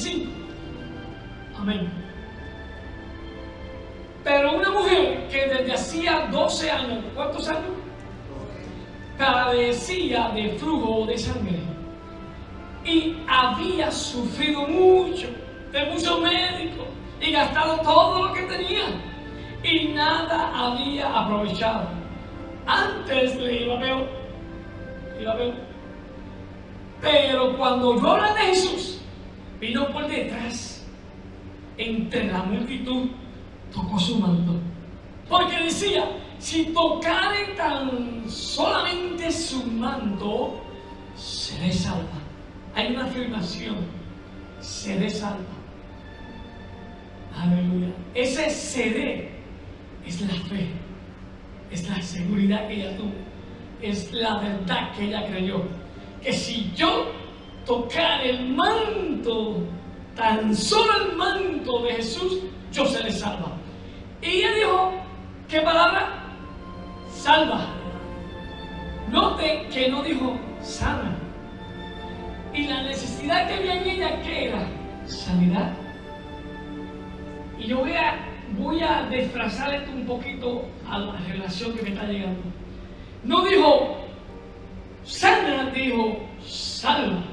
25. Amén. Pero una mujer que desde hacía 12 años, ¿cuántos años? Padecía de flujo de sangre y había sufrido mucho, de muchos médicos, y gastado todo lo que tenía y nada había aprovechado. Antes le iba peor, pero cuando oyó hablar de Jesús, vino por detrás, entre la multitud, tocó su manto, porque decía: si tocare tan solamente su manto, seré salva. Hay una afirmación: seré salva. Aleluya. Ese seré es la fe, es la seguridad que ella tuvo, es la verdad que ella creyó, que si yo tocar el manto, tan solo el manto de Jesús, yo seré salva. Y ella dijo, ¿qué palabra? Salva. Note que no dijo sana. Y la necesidad que había en ella, ¿qué era? Sanidad. Y yo voy a disfrazar esto un poquito a la relación que me está llegando. No dijo sana, dijo salva.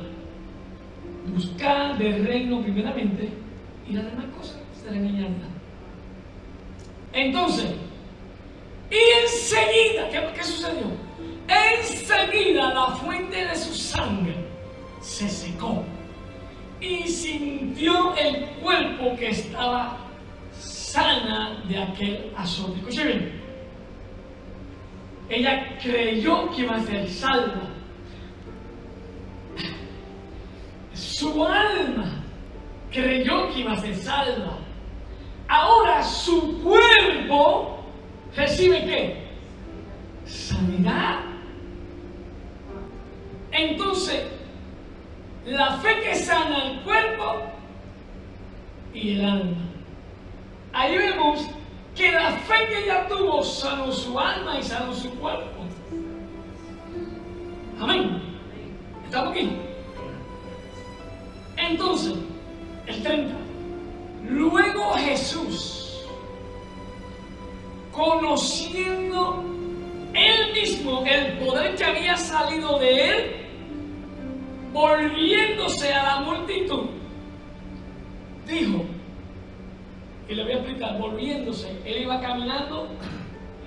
Buscar del reino primeramente y las demás cosas serán añadidas. Entonces, y enseguida, ¿qué sucedió? Enseguida la fuente de su sangre se secó y sintió el cuerpo que estaba sana de aquel azote. Escuche bien, ella creyó que iba a ser salva. Su alma creyó que iba a ser salva. Ahora su cuerpo recibe ¿qué? Sanidad. Entonces, la fe que sana el cuerpo y el alma. Ahí vemos que la fe que ella tuvo sanó su alma y sanó su cuerpo. Amén. ¿Estamos aquí? Entonces, el 30. Luego Jesús, conociendo él mismo el poder que había salido de él, volviéndose a la multitud, dijo, y le voy a explicar, volviéndose, él iba caminando,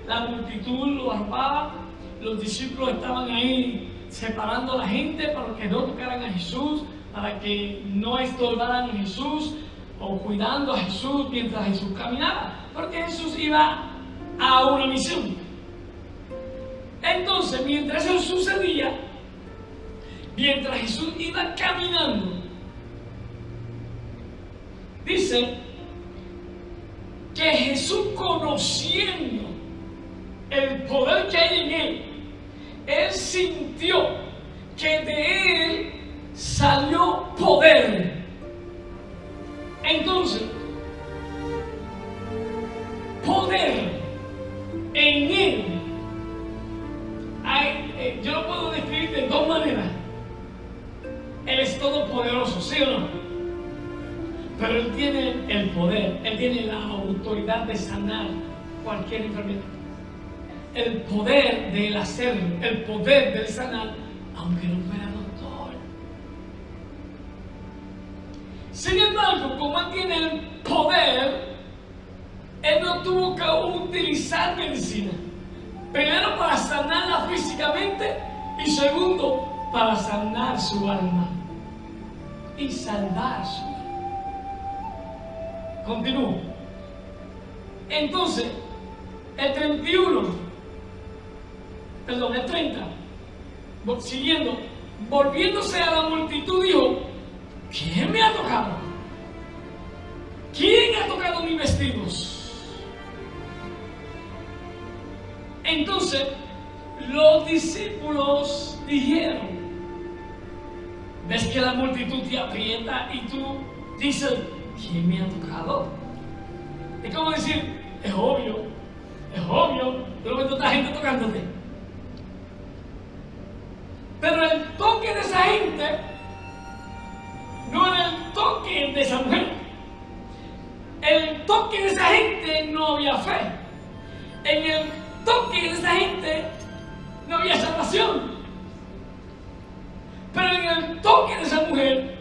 la multitud lo arropaba, los discípulos estaban ahí separando a la gente para que no tocaran a Jesús, para que no estorbaran a Jesús, o cuidando a Jesús mientras Jesús caminaba, porque Jesús iba a una misión. Entonces, mientras eso sucedía, mientras Jesús iba caminando, dice que Jesús, conociendo el poder que hay en él sintió que de él salió poder. Entonces, poder en él, yo lo puedo describir de dos maneras. Él es todopoderoso, ¿sí o no? Pero él tiene el poder, él tiene la autoridad de sanar cualquier enfermedad. El poder de él hacerlo, el poder de él sanar, aunque no fuera doctor. Sin embargo, como él tiene el poder, él no tuvo que utilizar medicina. Primero, para sanarla físicamente, y segundo, para sanar su alma y salvar su alma. Continúo. Entonces, el 30, siguiendo, volviéndose a la multitud, dijo, ¿quién me ha tocado? ¿Quién ha tocado mis vestidos? Entonces, los discípulos dijeron, ves que la multitud te aprieta y tú dices, ¿quién me ha tocado? Es como decir, es obvio, tú no ves toda gente tocándote. Pero el toque de esa gente no era el toque de esa mujer. El toque de esa gente no había fe. En el toque de esa gente no había salvación. Pero en el toque de esa mujer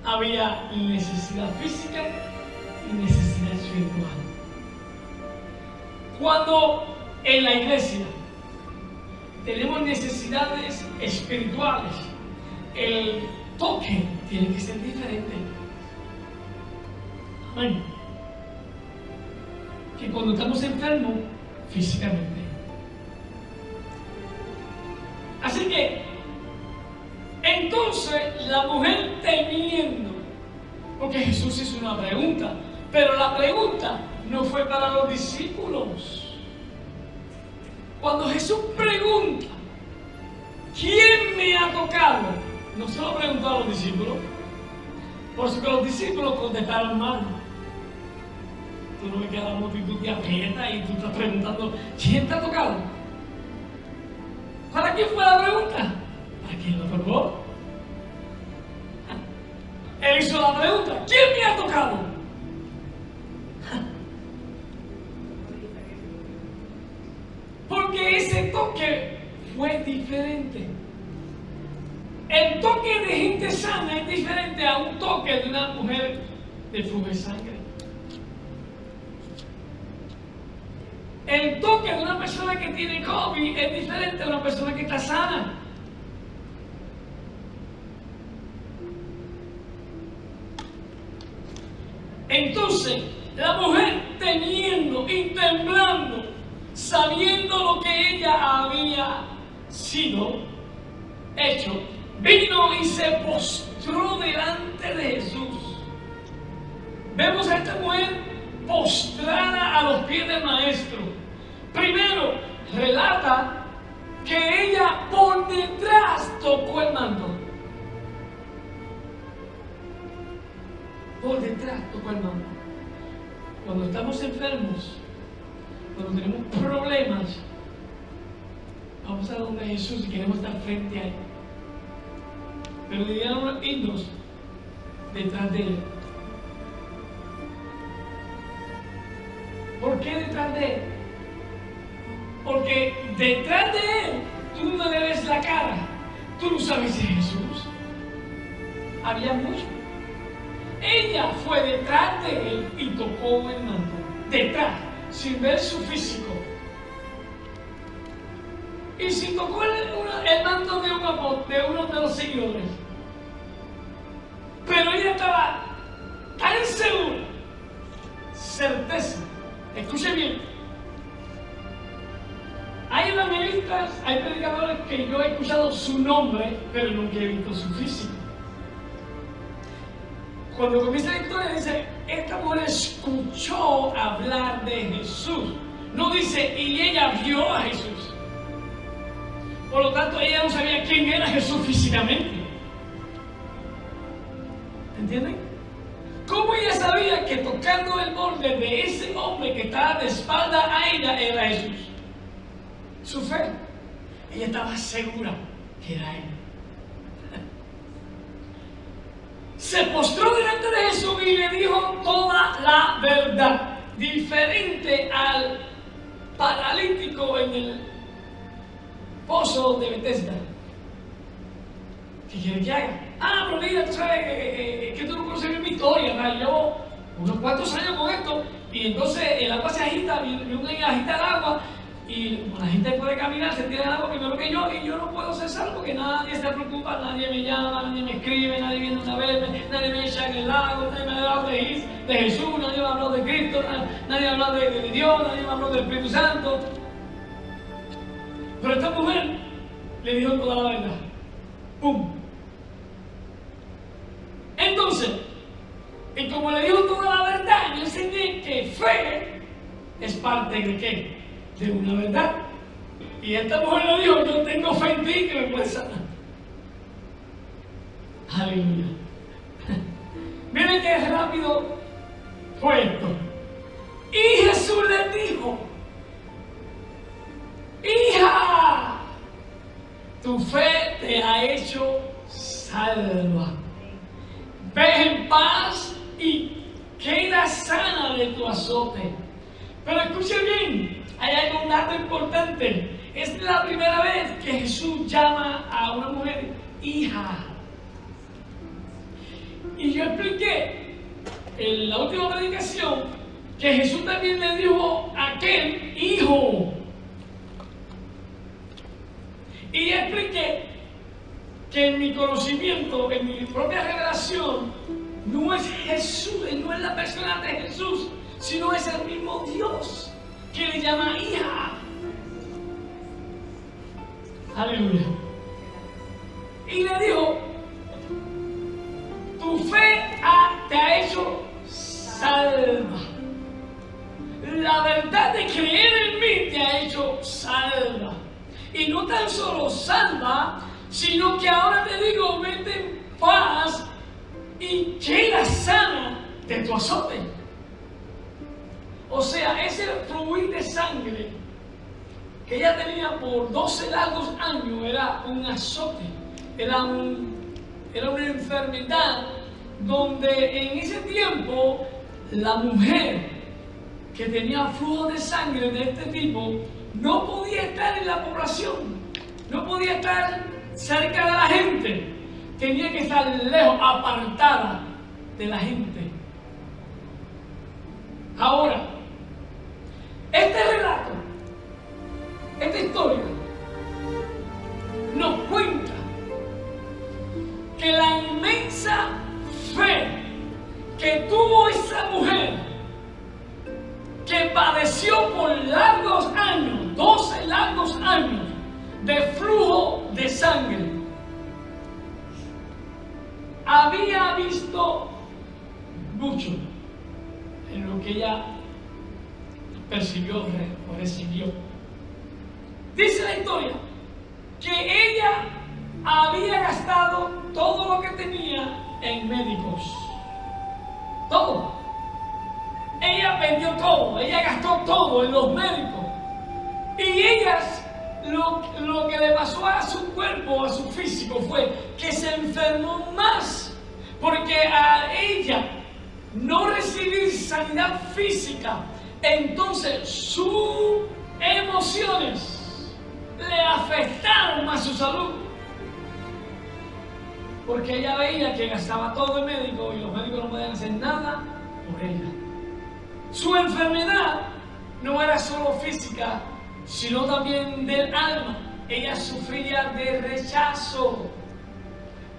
había necesidad física y necesidad espiritual. Cuando en la iglesia tenemos necesidades espirituales, el toque tiene que ser diferente. Amén. Que cuando estamos enfermos físicamente. Así que, entonces la mujer temiendo, porque Jesús hizo una pregunta, pero la pregunta no fue para los discípulos. Cuando Jesús pregunta, ¿quién me ha tocado? No se lo preguntó a los discípulos, por eso que los discípulos contestaron mal. Tú no ves que la multitud te aprieta y tú estás preguntando, ¿quién te ha tocado? ¿Para quién fue la pregunta? ¿Para quién lo tocó? Él hizo la pregunta, ¿quién me ha tocado? Porque ese toque fue diferente. El toque de gente sana es diferente a un toque de una mujer de flujo de sangre. El toque de una persona que tiene COVID es diferente a una persona que está sana. Entonces, la mujer temiendo y temblando, sabiendo lo que ella había sido hecho, vino y se postró delante de Jesús. Vemos a esta mujer postrada a los pies del maestro. Primero, relata que ella por detrás tocó el manto. Por detrás tocó el manto. Cuando estamos enfermos, cuando tenemos problemas, vamos a donde Jesús y queremos estar frente a Él. Pero dirían los himnos detrás de Él. ¿Por qué detrás de Él? Porque detrás de Él tú no le ves la cara. Tú no sabes si es Jesús. Había mucho. Ella fue detrás de Él y tocó el manto. Detrás, sin ver su físico. Y si tocó el manto de uno de los seguidores. Pero ella estaba tan segura, certeza. Escuche bien. Hay evangelistas, hay predicadores que yo he escuchado su nombre, pero nunca he visto su físico. Cuando comienza la historia dice, esta mujer escuchó hablar de Jesús. No dice, y ella vio a Jesús. Por lo tanto, ella no sabía quién era Jesús físicamente. ¿Entienden? ¿Cómo ella sabía que tocando el borde de ese hombre que estaba de espalda a ella era Jesús? Su fe. Ella estaba segura que era Él. Se postró delante de Jesús y le dijo toda la verdad, diferente al paralítico en el pozo de Bethesda. ¿Qué quiere que haga? Ah, pero mira, tú sabes que tú no conoces mi historia, ¿verdad? Llevo unos cuantos años con esto y entonces el agua se agita, viene a agitar el agua y la gente puede caminar, se tira el agua primero que yo y yo no puedo ser salvo porque nadie se preocupa, nadie me llama, nadie me escribe, nadie viene a verme, nadie me echa en el lago, nadie me ha hablado de Jesús, nadie me ha hablado de Cristo, nadie me ha hablado de Dios, nadie me ha hablado del Espíritu Santo. Pero esta mujer le dijo toda la verdad. ¡Pum! Entonces, y como le dijo toda la verdad, yo enseñé que fe es parte de ¿qué? De una verdad. Y esta mujer le dijo, yo tengo fe en ti que me puedes sanar. Aleluya. Miren qué rápido fue esto. Y Jesús le dijo, hija, tu fe te ha hecho salva. ve en paz y queda sana de tu azote. Pero escuche bien, hay un dato importante. Es la primera vez que Jesús llama a una mujer hija. Y yo expliqué en la última predicación que Jesús también le dijo a aquel hijo. Y expliqué que en mi conocimiento, en mi propia revelación, no es Jesús, no es la persona de Jesús, sino es el mismo Dios que le llama hija. Aleluya. Y le dijo, tu fe te ha hecho salva. La verdad de creer en mí te ha hecho salva. Y no tan solo salva, sino que ahora te digo, vete en paz y queda sana de tu azote. O sea, ese fluir de sangre que ella tenía por 12 largos años era un azote, era una enfermedad donde en ese tiempo la mujer que tenía flujo de sangre de este tipo no podía estar en la población, no podía estar cerca de la gente, tenía que estar lejos, apartada de la gente. Ahora, este relato, esta historia, nos cuenta que la inmensa fe que tuvo esa mujer, que padeció por largos años, 12 largos años de flujo de sangre, había visto mucho en lo que ella percibió o recibió. Dice la historia que ella había gastado todo lo que tenía en médicos. Todo. Ella vendió todo, ella gastó todo en los médicos. Y ellas, lo que le pasó a su cuerpo, a su físico, fue que se enfermó más. Porque a ella no recibir sanidad física, entonces sus emociones le afectaron a su salud. Porque ella veía que gastaba todo en médico y los médicos no podían hacer nada por ella. Su enfermedad no era solo física, sino también del alma. Ella sufría de rechazo.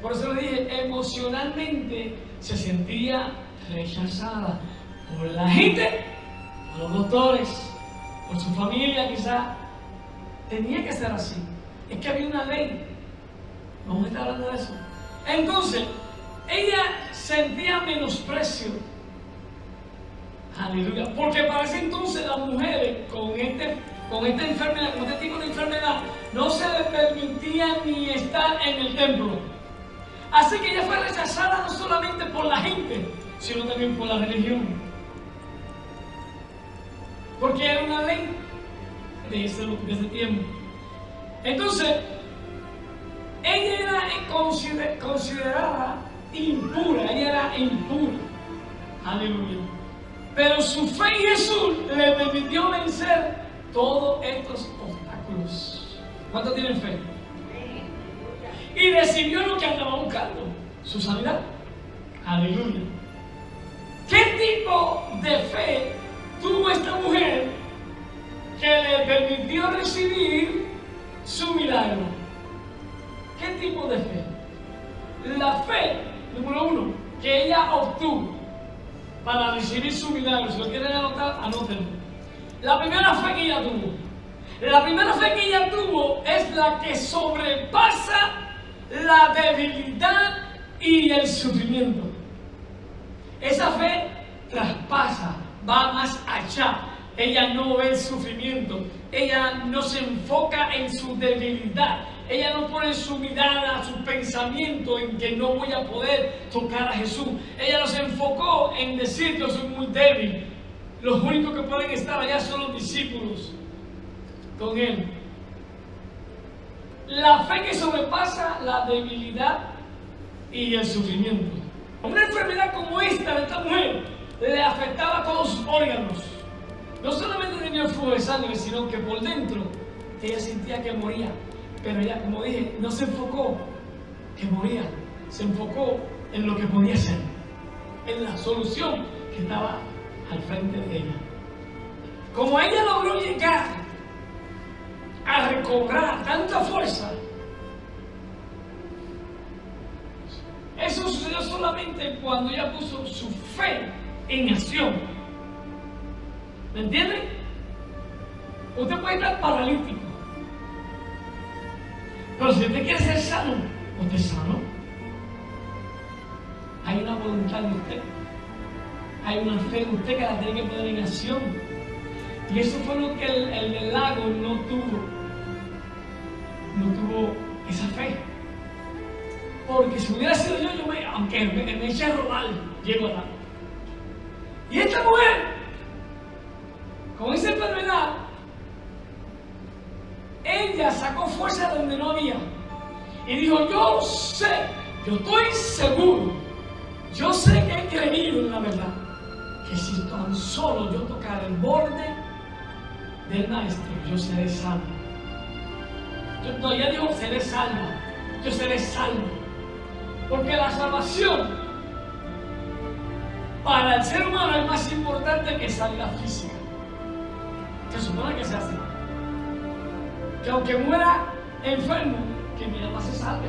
Por eso le dije, emocionalmente se sentía rechazada por la gente, por los doctores, por su familia quizá. Tenía que ser así. Es que había una ley. Vamos a estar hablando de eso. Entonces, ella sentía menosprecio. Aleluya. Porque para ese entonces las mujeres con esta enfermedad, con este tipo de enfermedad, no se les permitía ni estar en el templo. Así que ella fue rechazada no solamente por la gente, sino también por la religión. Porque era una ley de ese tiempo. Entonces, ella era considerada impura, ella era impura. Aleluya. Pero su fe en Jesús le permitió vencer todos estos obstáculos. ¿Cuántos tienen fe? Y recibió lo que andaba buscando, su sanidad. Aleluya. ¿Qué tipo de fe tuvo esta mujer que le permitió recibir su milagro? ¿Qué tipo de fe? La fe, número uno, que ella obtuvo para recibir su milagro. Si lo quieren anotar, anótenlo. La primera fe que ella tuvo. La primera fe que ella tuvo es la que sobrepasa la debilidad y el sufrimiento. Esa fe traspasa, va más allá. Ella no ve el sufrimiento, ella no se enfoca en su debilidad, ella no pone su mirada, su pensamiento en que no voy a poder tocar a Jesús. Ella no se enfocó en decir que soy muy débil. Los únicos que pueden estar allá son los discípulos con él. La fe que sobrepasa la debilidad y el sufrimiento. Una enfermedad como esta de esta mujer le afectaba a todos sus órganos. No solamente tenía el flujo de sangre, sino que por dentro ella sentía que moría. Pero ella, como dije, no se enfocó que moría, se enfocó en lo que podía ser, en la solución que estaba al frente de ella. Como ella logró llegar a recobrar tanta fuerza, eso sucedió solamente cuando ella puso su fe en acción. ¿Me entienden? Usted puede estar paralítico, pero si usted quiere ser sano, usted es sano. Hay una voluntad en usted, hay una fe en usted que la tiene que poner en acción. Y eso fue lo que el lago no tuvo esa fe. Porque si hubiera sido yo, aunque me eché a rodar, llego al lago. Y esta mujer, con esa enfermedad, ella sacó fuerza donde no había. Y dijo, yo sé, yo estoy seguro, yo sé que he creído en la verdad, que si tan solo yo tocar el borde del maestro, yo seré salvo. Ella dijo, seré salva, yo seré salvo. Porque la salvación para el ser humano es más importante que sanidad física. Se supone que se hace. Que aunque muera enfermo, que mi alma se salve.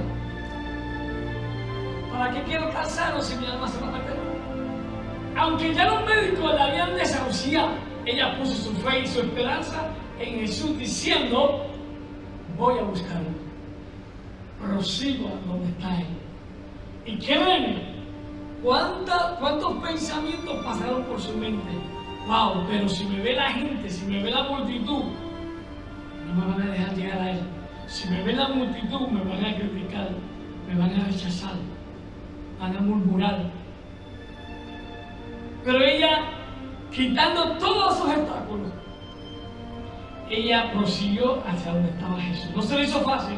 ¿Para qué quiero estar sano si mi alma se va a perder? Aunque ya los médicos la habían desahuciado, ella puso su fe y su esperanza en Jesús, diciendo, voy a buscarlo. Prosigo a donde está Él. Y créeme, ¿cuántos pensamientos pasaron por su mente? Wow, pero si me ve la gente, si me ve la multitud, no me van a dejar llegar a Él. Si me ve la multitud, me van a criticar, me van a rechazar, van a murmurar. Pero ella, quitando todos esos obstáculos, ella prosiguió hacia donde estaba Jesús. No se le hizo fácil,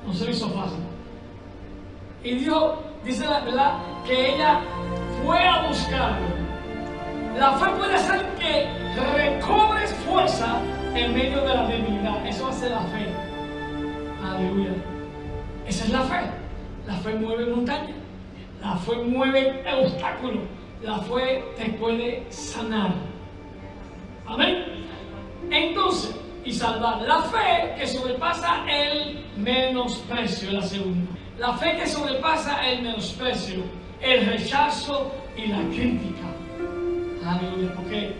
no se le hizo fácil. Y Dios dice la verdad que ella fue a buscarlo. La fe puede hacer que recobres fuerza en medio de la debilidad. Eso hace la fe. Aleluya. Esa es la fe. La fe mueve montañas. La fe mueve obstáculos. La fe te puede sanar. Amén. Entonces, y salvar. La fe que sobrepasa el menosprecio, la segunda. La fe que sobrepasa el menosprecio, el rechazo y la crítica. Aleluya, porque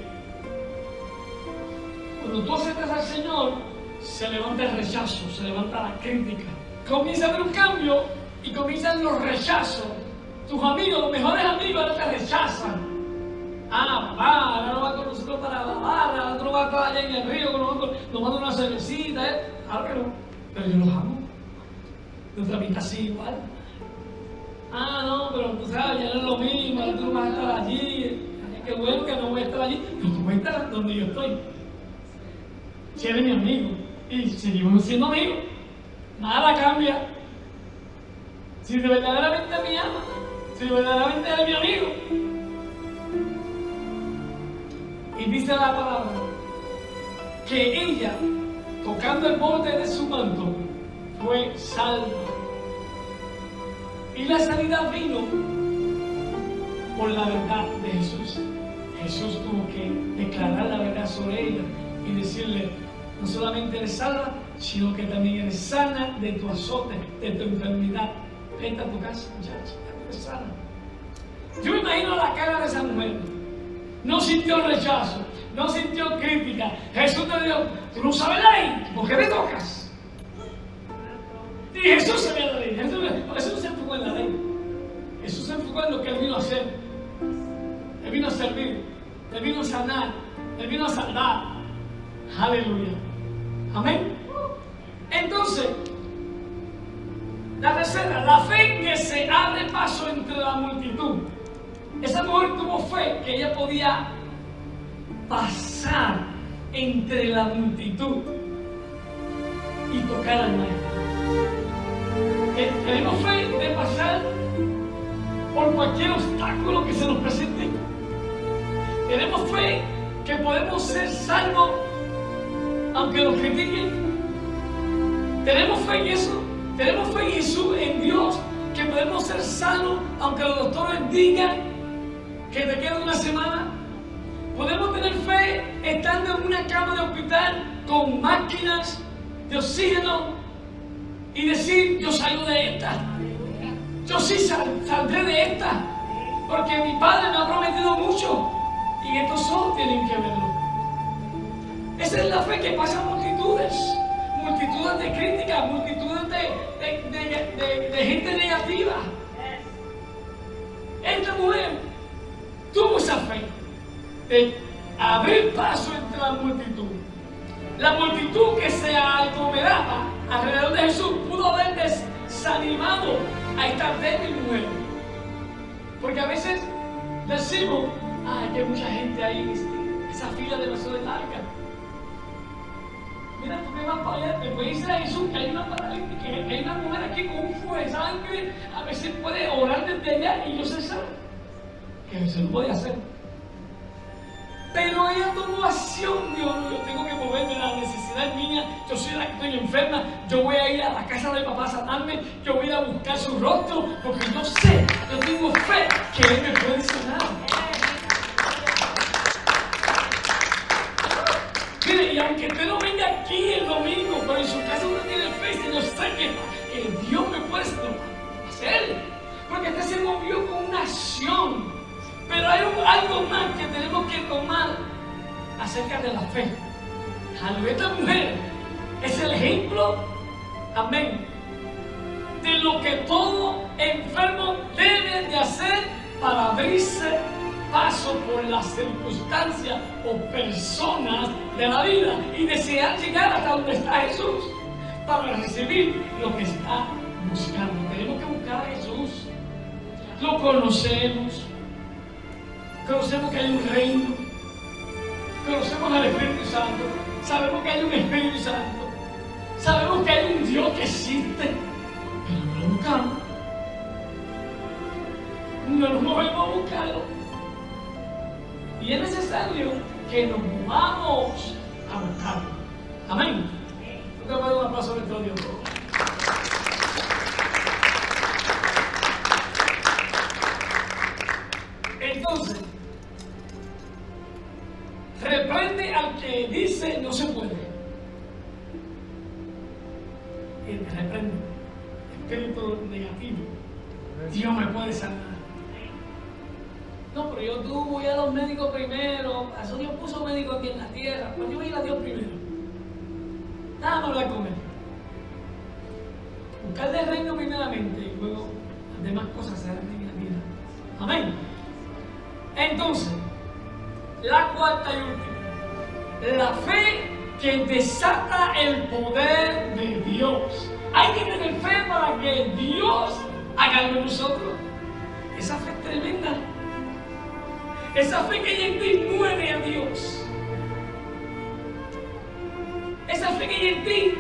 cuando tú aceptas al Señor, se levanta el rechazo, se levanta la crítica. Comienza a haber un cambio y comienzan los rechazos. Tus amigos, los mejores amigos, ahora te rechazan. Ah, papá, ahora no va con nosotros para la barra, ahora no va a estar allá en el río con nosotros, nos manda una cervecita, ¿eh? Claro que no, pero yo los amo. Nuestra vida así igual. Ah, no, pero tú sabes, ya no es lo mismo, tú no vas a estar allí. Qué bueno que no voy a estar allí, pero tú vas a estar donde yo estoy. Si eres mi amigo y seguimos siendo amigos, nada cambia. Si de verdaderamente me ama, si verdaderamente eres mi amigo. Y dice la palabra que ella, tocando el borde de su manto, fue salva. Y la sanidad vino por la verdad de Jesús. Jesús tuvo que declarar la verdad sobre ella y decirle, no solamente eres salva, sino que también eres sana de tu azote, de tu enfermedad. Vete a tu casa, muchacha, eres sana. Yo me imagino la cara de esa mujer. No sintió rechazo, no sintió crítica. Jesús te dijo, tú no sabes la ley, ¿por qué me tocas? Y Jesús sabía la ley. Jesús no se enfocó en la ley. Jesús se enfocó en lo que Él vino a hacer. Él vino a servir, Él vino a sanar, Él vino a salvar. Aleluya. Amén. Entonces, la tercera, la fe que se abre paso entre la multitud. Esa mujer tuvo fe que ella podía pasar entre la multitud y tocar al maestro. Tenemos fe de pasar por cualquier obstáculo que se nos presente. Tenemos fe que podemos ser salvos aunque nos critiquen. Tenemos fe en eso. Tenemos fe en Jesús, en Dios, que podemos ser sanos aunque los doctores digan que te queda una semana. Podemos tener fe estando en una cama de hospital con máquinas de oxígeno y decir: yo salgo de esta. Yo sí saldré de esta, porque mi Padre me ha prometido mucho y estos ojos tienen que verlo. Esa es la fe que pasa multitudes de críticas, multitudes de gente negativa. Esta mujer tuvo esa fe de abrir paso entre la multitud. La multitud que se aglomeraba alrededor de Jesús pudo haber desanimado a esta débil mujer. Porque a veces decimos: ay, que hay mucha gente ahí, esa fila demasiado larga. Mira, tú me vas para allá, te puedes decir a Jesús que hay una paralítica, que hay una mujer aquí con un flujo de sangre, a veces puede orar desde allá y yo sé saber que Jesús lo puede hacer. Pero ella tomó acción. Dios, no, yo tengo que moverme, la necesidad mía, yo soy la que estoy enferma, yo voy a ir a la casa de papá a sanarme, yo voy a ir a buscar su rostro, porque yo sé, yo tengo fe que Él me puede sanar. Mire, y aunque usted no venga aquí el domingo, pero en su casa uno tiene fe, y yo sé que Dios me puede hacer, porque usted se movió con una acción. Pero hay algo más que tenemos que tomar acerca de la fe. Esta mujer es el ejemplo, amén, de lo que todo enfermo debe de hacer para abrirse paso por las circunstancias o personas de la vida y desear llegar hasta donde está Jesús para recibir lo que está buscando. Tenemos que buscar a Jesús. Lo conocemos. Conocemos que hay un reino, conocemos al Espíritu Santo, sabemos que hay un Espíritu Santo, sabemos que hay un Dios que existe, pero no lo buscamos, no nos movemos a buscarlo. Y es necesario que nos movamos a buscarlo. Amén. ¿Tú te puedes dar un aplauso a nuestro Dios? Entonces, reprende al que dice no se puede. Reprende. Espíritu negativo. Dios me puede sanar. No, pero yo voy a los médicos primero. Eso Dios puso médicos aquí en la tierra. Pues yo voy a ir a Dios primero. Nada más hablar con Él. Buscar el reino primeramente y luego las demás cosas se harán en la vida. Amén. Entonces, la cuarta y última, la fe que desata el poder de Dios. Hay que tener fe para que Dios haga algo en nosotros. Esa fe es tremenda. Esa fe que hay en ti mueve a Dios. Esa fe que hay en ti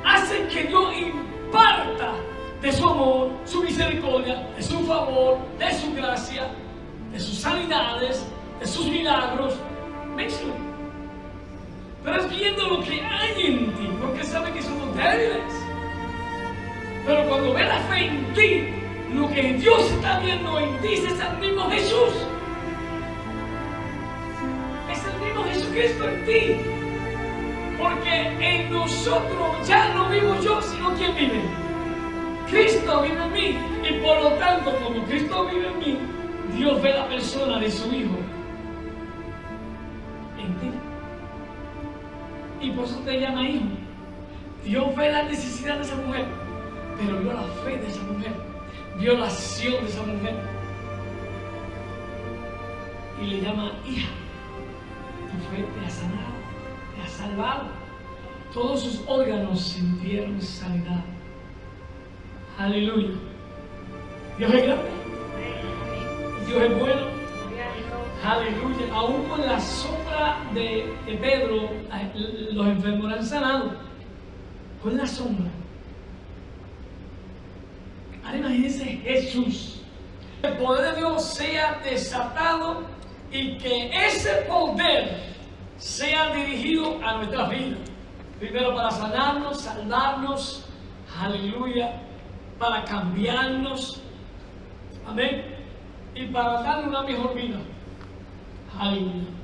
hace que Dios imparta de su amor, su misericordia, de su favor, de su gracia, de sus sanidades, de sus milagros. Méxilo. Pero es viendo lo que hay en ti, porque sabe que somos débiles. Pero cuando ve la fe en ti, lo que Dios está viendo en ti es el mismo Jesús. Es el mismo Jesucristo en ti. Porque en nosotros ya no vivo yo, sino quien vive. Cristo vive en mí. Y por lo tanto, como Cristo vive en mí, Dios ve la persona de su Hijo en ti. Y por eso te llama hijo. Dios ve la necesidad de esa mujer, pero vio la fe de esa mujer, vio la acción de esa mujer y le llama hija. Tu fe te ha sanado, te ha salvado. Todos sus órganos sintieron sanidad. Aleluya. Dios es grande. Dios es bueno. Aleluya. Aún con la sombra de Pedro, los enfermos eran sanados. Con la sombra. Ahora imagínense Jesús, el poder de Dios sea desatado y que ese poder sea dirigido a nuestras vidas. Primero para sanarnos, salvarnos, aleluya, para cambiarnos, amén, y para darle una mejor vida, aleluya.